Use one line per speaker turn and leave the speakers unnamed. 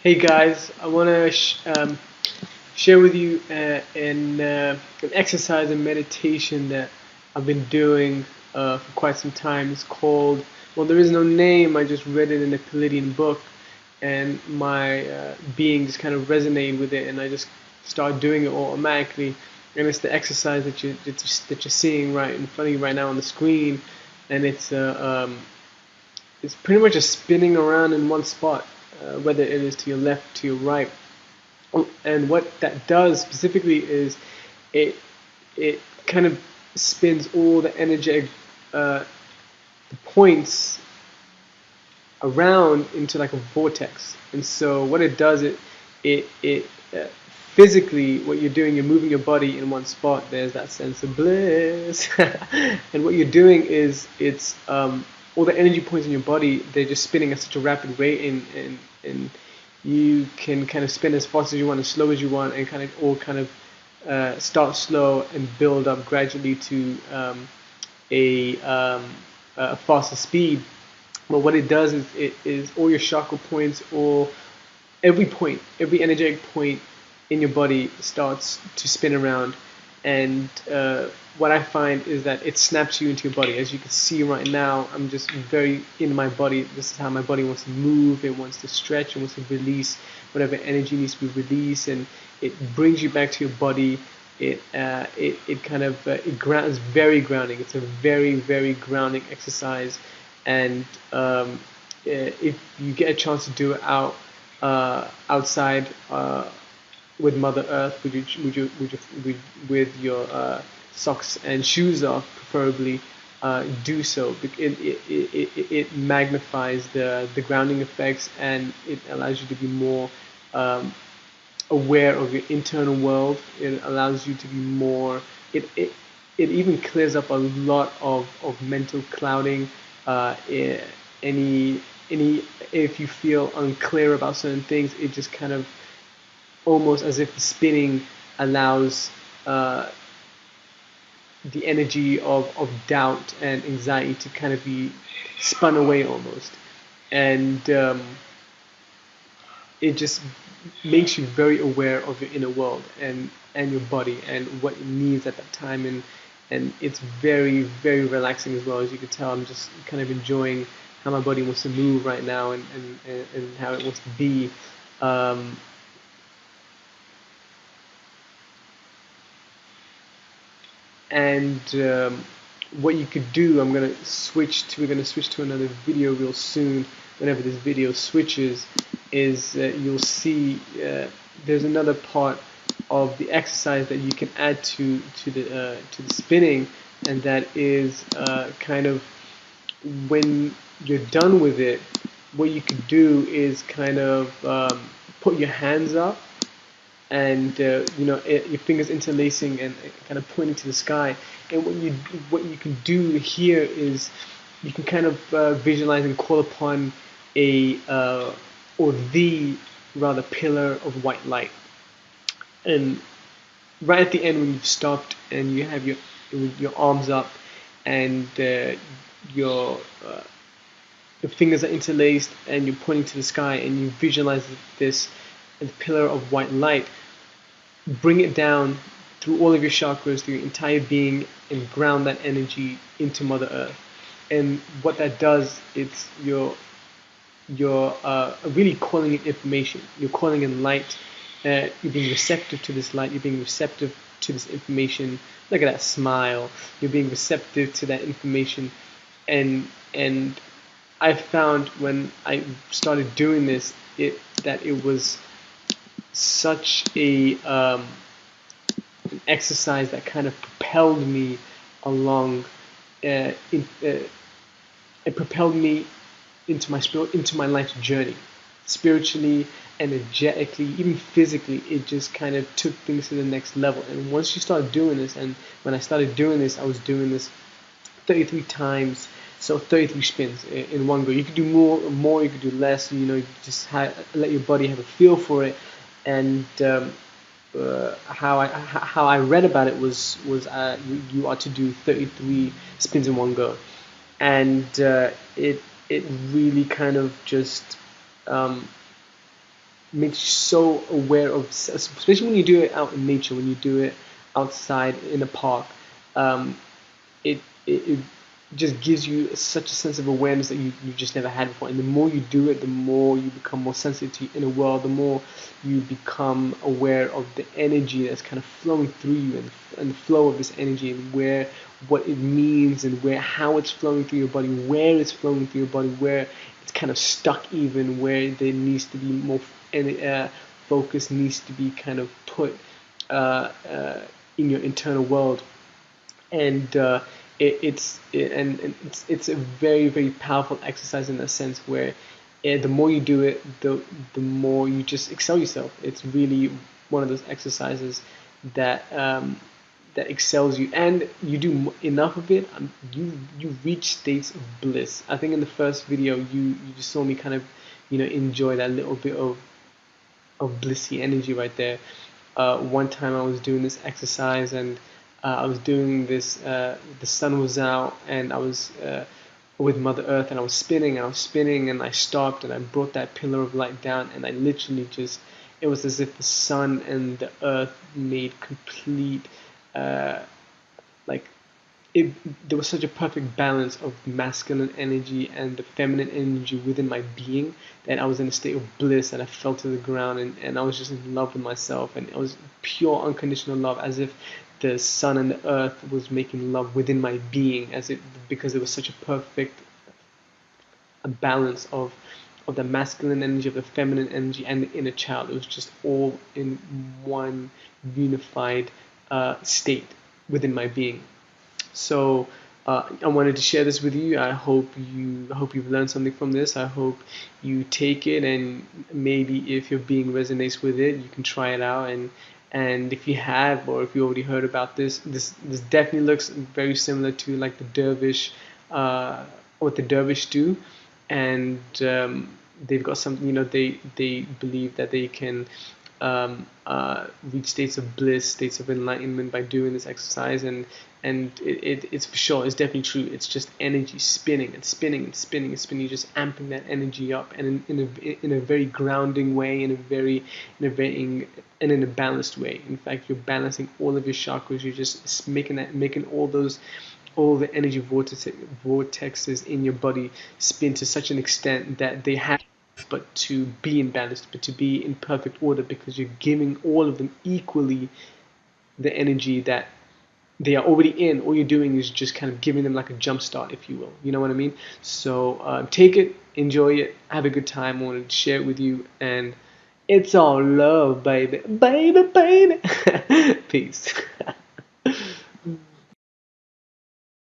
Hey guys, I want to share with you an exercise and meditation that I've been doing for quite some time. It's called, well, there is no name, I just read it in a Pleiadian book, and my being just kind of resonated with it, and I just started doing it automatically. And it's the exercise that you're seeing right in front of you right now on the screen, and it's pretty much just spinning around in one spot, whether it is to your left, to your right. And what that does specifically is it it kind of spins all the energetic points around into like a vortex. And so what it does, it physically, what you're doing, you're moving your body in one spot. There's that sense of bliss. And what you're doing is it's all the energy points in your body, they're just spinning at such a rapid rate, and you can kind of spin as fast as you want, as slow as you want, and start slow and build up gradually to a, um, a faster speed. But what it does is it is all your chakra points, or every point, every energetic point in your body starts to spin around. And what I find is that it snaps you into your body. As you can see right now, I'm just very in my body. This is how my body wants to move. It wants to stretch. It wants to release whatever energy needs to be released, and it brings you back to your body. It grounds, very grounding. It's a very grounding exercise, and if you get a chance to do it outside with Mother Earth, with your socks and shoes off, preferably, do so. It magnifies the grounding effects, and it allows you to be more aware of your internal world. It allows you to be more. It even clears up a lot of mental clouding. Any if you feel unclear about certain things, it just kind of, almost as if the spinning allows the energy of doubt and anxiety to kind of be spun away almost. And it just makes you very aware of your inner world and your body and what it needs at that time. And it's very relaxing as well. As you can tell, I'm just kind of enjoying how my body wants to move right now, and how it wants to be. And what you could do, we're going to switch to another video real soon. Whenever this video switches, is you'll see there's another part of the exercise that you can add to the spinning, and that is kind of, when you're done with it, what you could do is kind of put your hands up, and your fingers interlacing and kind of pointing to the sky. And what you can do here is you can kind of visualize and call upon or the rather pillar of white light. And right at the end, when you've stopped and you have your arms up, and your fingers are interlaced, and you're pointing to the sky, and you visualize this pillar of white light, bring it down through all of your chakras, through your entire being, and ground that energy into Mother Earth. And what that does, it's you're really calling in information. You're calling in light. You're being receptive to this light. You're being receptive to this information. Look at that smile. You're being receptive to that information. And I found, when I started doing this, that it was such an exercise that kind of propelled me along. It propelled me into my life's journey, spiritually, energetically, even physically. It just kind of took things to the next level. And once you start doing this, and when I started doing this, I was doing this 33 times. So 33 spins in one go. You could do more. You could do less. You just let your body have a feel for it. And how I read about it was you ought to do 33 spins in one go, and it really kind of just makes you so aware of, especially when you do it out in nature, when you do it outside in a park. Um, it just gives you such a sense of awareness that you just never had before. And the more you do it, the more you become more sensitive to inner world, the more you become aware of the energy that's kind of flowing through you, and the flow of this energy, and what it means, and how it's flowing through your body, where it's flowing through your body, where it's kind of stuck, even where there needs to be more focus needs to be kind of put in your internal world. And it's a very, very powerful exercise in that sense, where the more you do it, the more you just excel yourself. It's really one of those exercises that that excels you, and you do enough of it, you reach states of bliss. I think in the first video you just saw me kind of enjoy that little bit of blissy energy right there. One time I was doing this exercise, and I was doing this. The sun was out, and I was with Mother Earth, and I was spinning, and I stopped, and I brought that pillar of light down, and I literally just, it was as if the sun and the earth made complete, like, there was such a perfect balance of masculine energy and the feminine energy within my being, that I was in a state of bliss, and I fell to the ground, and I was just in love with myself, and it was pure unconditional love, as if the sun and the earth was making love within my being, because it was such a perfect balance of the masculine energy, of the feminine energy, and the inner child. It was just all in one unified state within my being. So I wanted to share this with you. I hope you've learned something from this. I hope you take it, and maybe if your being resonates with it, you can try it out. And if you have, or if you already heard about this definitely looks very similar to like the dervish, what the dervish do. And they've got some, they believe that they can reach states of bliss, states of enlightenment by doing this exercise, and it's for sure, it's definitely true. It's just energy spinning and spinning and spinning and spinning. You're just amping that energy up, and in a very grounding way, in a balanced way. In fact, you're balancing all of your chakras. You're just making all the energy vortexes in your body spin to such an extent that they have but to be in balance, but to be in perfect order, because you're giving all of them equally the energy that they are already in. All you're doing is just kind of giving them like a jump start, if you will. You know what I mean? So take it, enjoy it, have a good time. I wanted to share it with you, and it's all love, baby. Baby, baby. Peace.